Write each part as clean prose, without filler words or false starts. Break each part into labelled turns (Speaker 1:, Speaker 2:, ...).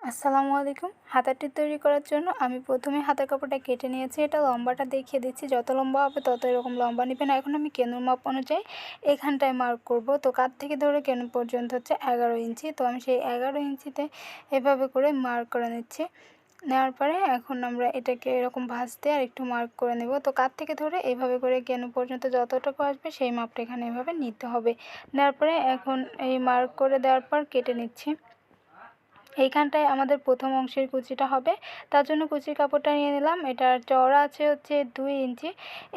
Speaker 1: আসসালামু আলাইকুম। হাতাটি তৈরি করার জন্য আমি প্রথমে হাতার কাপড়টা কেটে নিয়েছি। এটা লম্বাটা দেখিয়ে দিচ্ছি, যত লম্বা হবে তত এরকম লম্বা নেবেন। এখন আমি কেনুর মাপ অনুযায়ী এখানটায় মার্ক করব। তো কাঁধ থেকে ধরে কেনু পর্যন্ত হচ্ছে 11 ইঞ্চি। তো আমি সেই 11 ইঞ্চিতে এভাবে করে মার্ক করে নিচ্ছি। নেওয়ার পরে এখন আমরা এটাকে এরকম ভাঁজ দিয়ে আর একটু মার্ক করে নেব। তো কাঁধ থেকে ধরে এইভাবে করে কেনু পর্যন্ত যতটুকু আসবে সেই মাপটা এখানে এভাবে নিতে হবে। নেওয়ার পরে এখন এই মার্ক করে দেওয়ার পর কেটে নিচ্ছি। এইখানটায় আমাদের প্রথম অংশের কুচিটা হবে, তার জন্য কুচির কাপড়টা নিয়ে নিলাম। এটার চওড়া আছে হচ্ছে 2 ইঞ্চি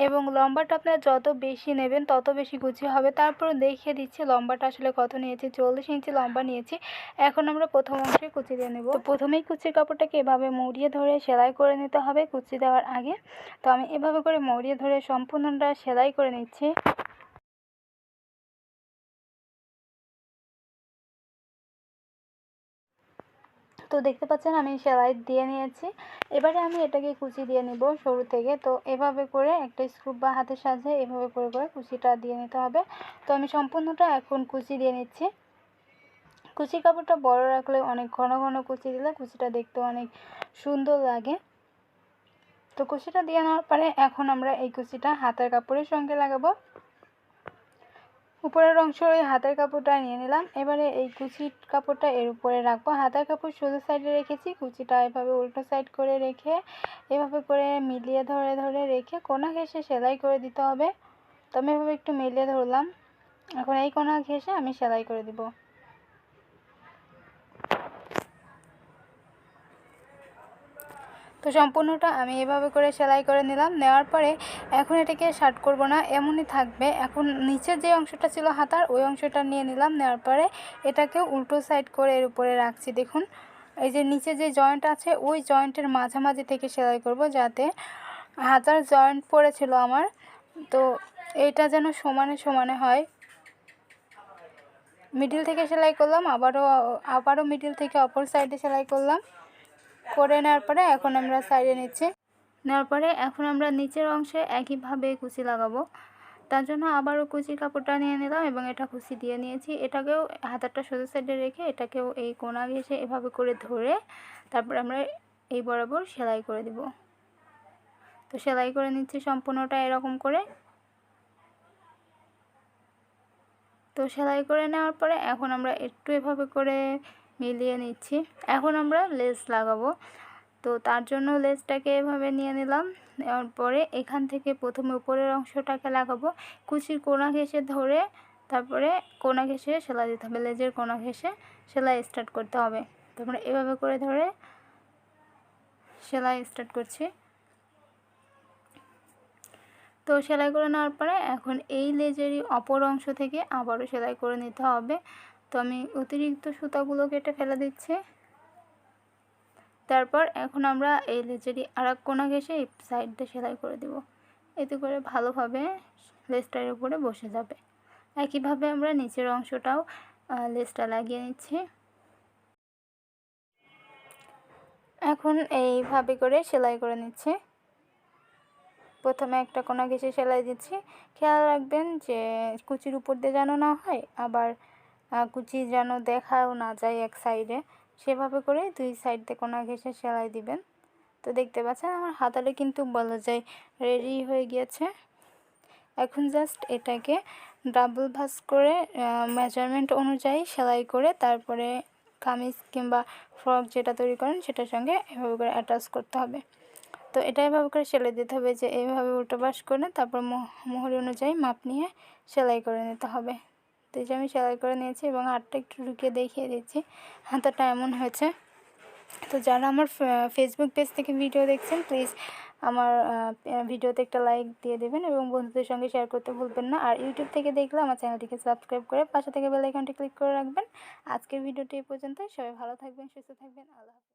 Speaker 1: এবং লম্বাটা আপনারা যত বেশি নেবেন তত বেশি কুচি হবে। তারপরে দেখিয়ে দিচ্ছি লম্বাটা আসলে কত নিয়েছি। 40 ইঞ্চি লম্বা নিয়েছি। এখন আমরা প্রথম অংশে কুচি দিয়ে নেব। তো প্রথমেই কুচির কাপড়টাকে এভাবে মুড়িয়ে ধরে সেলাই করে নিতে হবে কুচি দেওয়ার আগে। তো আমি এভাবে করে মুড়িয়ে ধরে সম্পূর্ণটা সেলাই করে নিচ্ছি। তো দেখতে পাচ্ছেন আমি সেলাই দিয়ে নিয়েছি। এবারে আমি এটাকে কুচি দিয়ে নিব শুরু থেকে। তো এভাবে করে একটা স্ক্রু বা হাতের সাহায্যে এভাবে করে কুচিটা দিয়ে নিতে হবে। তো আমি সম্পূর্ণটা এখন কুচি দিয়ে নিচ্ছি। কুচি কাপড়টা বড় রাখলে অনেক ঘন ঘন কুচি দিলে কুচিটা দেখতে অনেক সুন্দর লাগে। তো কুচিটা দিয়ে নেওয়ার পরে এখন আমরা এই কুচিটা হাতের কাপড়ের সঙ্গে লাগাবো। উপরের অংশ ওই হাতের কাপড়টা নিয়ে নিলাম। এবারে এই কুচির কাপড়টা এর উপরে রাখবো। হাতের কাপড় সোজা সাইডে রেখেছি, কুচিটা এভাবে উল্টো সাইড করে রেখে এভাবে করে মিলিয়ে ধরে ধরে রেখে কোনা ঘেঁষে সেলাই করে দিতে হবে। তো আমি এভাবে একটু মিলিয়ে ধরলাম। এখন এই কোনা ঘেঁষে আমি সেলাই করে দিব। তো সম্পূর্ণটা আমি এভাবে করে সেলাই করে নিলাম। নেওয়ার পরে এখন এটাকে শার্ট করব না, এমনই থাকবে। এখন নিচের যে অংশটা ছিল হাতার ওই অংশটা নিয়ে নিলাম। নেওয়ার পরে এটাকে উল্টো সাইড করে এর উপরে রাখছি। দেখুন এই যে নিচে যে জয়েন্ট আছে ওই জয়েন্টের মাঝামাঝি থেকে সেলাই করব, যাতে হাতার জয়েন্ট পড়েছিল আমার, তো এইটা যেন সমানে সমানে হয়। মিডিল থেকে সেলাই করলাম, আবারও মিডিল থেকে অপর সাইডে সেলাই করলাম। করে নেওয়ার পরে এখন আমরা সাইডে নিচ্ছি। নেওয়ার পরে এখন আমরা নিচের অংশে একইভাবে কুচি লাগাবো। তার জন্য আবারও কুচি কাপড়টা নিয়ে নিলাম এবং এটা কুচি দিয়ে নিয়েছি। এটাকেও হাতারটা সোজা সাইডে রেখে এটাকেও এই কোনা ঘেঁষে এভাবে করে ধরে তারপর আমরা এই বরাবর সেলাই করে দিব। তো সেলাই করে নিচ্ছি সম্পূর্ণটা এরকম করে। তো সেলাই করে নেওয়ার পরে এখন আমরা একটু এভাবে করে মিলিয়ে নিচ্ছি। এখন আমরা লেস লাগাবো। তো তার জন্য লেসটাকে এভাবে নিয়ে নিলাম। নেওয়ার পরে এখান থেকে প্রথমে উপরের অংশটাকে লাগাবো। কুচির কোনা ঘেঁষে ধরে তারপরে কোনা ঘেঁষে সেলাই দিতে হবে। লেজের কোনা ঘেঁষে সেলাই স্টার্ট করতে হবে। তো আমরা এভাবে করে ধরে সেলাই স্টার্ট করছি। তো সেলাই করে নেওয়ার পরে এখন এই লেজেরই অপর অংশ থেকে আবারও সেলাই করে নিতে হবে। তো আমি অতিরিক্ত সুতাগুলো কেটে ফেলে দিচ্ছি। তারপর এখন আমরা এই লেজেরই আরেক কোনা ঘেঁষে এই সাইডটা সেলাই করে দেব। এতে করে ভালোভাবে লেজটার উপরে বসে যাবে। একইভাবে আমরা নিচের অংশটাও লেজটা লাগিয়ে নিচ্ছি। এখন এইভাবে করে সেলাই করে নিচ্ছি। প্রথমে একটা কোনা ঘেঁষে সেলাই দিচ্ছি। খেয়াল রাখবেন যে কুচির উপর দিয়ে যেন না হয়, আবার কুচি যেন দেখাও না যায় এক সাইডে, সেভাবে করে দুই সাইড দিয়ে কোনা ঘেঁষে সেলাই দিবেন। তো দেখতে পাচ্ছেন আমার হাতাটা কিন্তু বলা যায় রেডি হয়ে গিয়েছে। এখন জাস্ট এটাকে ডাবল ভাঁজ করে মেজারমেন্ট অনুযায়ী সেলাই করে তারপরে কামিজ কিংবা ফ্রক যেটা তৈরি করেন সেটার সঙ্গে এভাবে করে অ্যাটাচ করতে হবে। তো এটা এভাবে করে সেলাই দিতে হবে যে এইভাবে উল্টো পাশ করে তারপর মোহর অনুযায়ী মাপ নিয়ে সেলাই করে নিতে হবে। তো এই যে আমি সেলাই করে নিয়েছি এবং হাতটা একটু ঢুকিয়ে দেখিয়ে দিচ্ছি হাতাটা এমন হয়েছে। তো যারা আমার ফেসবুক পেজ থেকে ভিডিও দেখছেন প্লিজ আমার ভিডিওতে একটা লাইক দিয়ে দেবেন এবং বন্ধুদের সঙ্গে শেয়ার করতে ভুলবেন না। আর ইউটিউব থেকে দেখলে আমার চ্যানেলটিকে সাবস্ক্রাইব করে পাশে থেকে বেল আইকনটি ক্লিক করে রাখবেন। আজকের ভিডিওটি এই পর্যন্তই। সবাই ভালো থাকবেন, সুস্থ থাকবেন। আল্লাহ হাফেজ।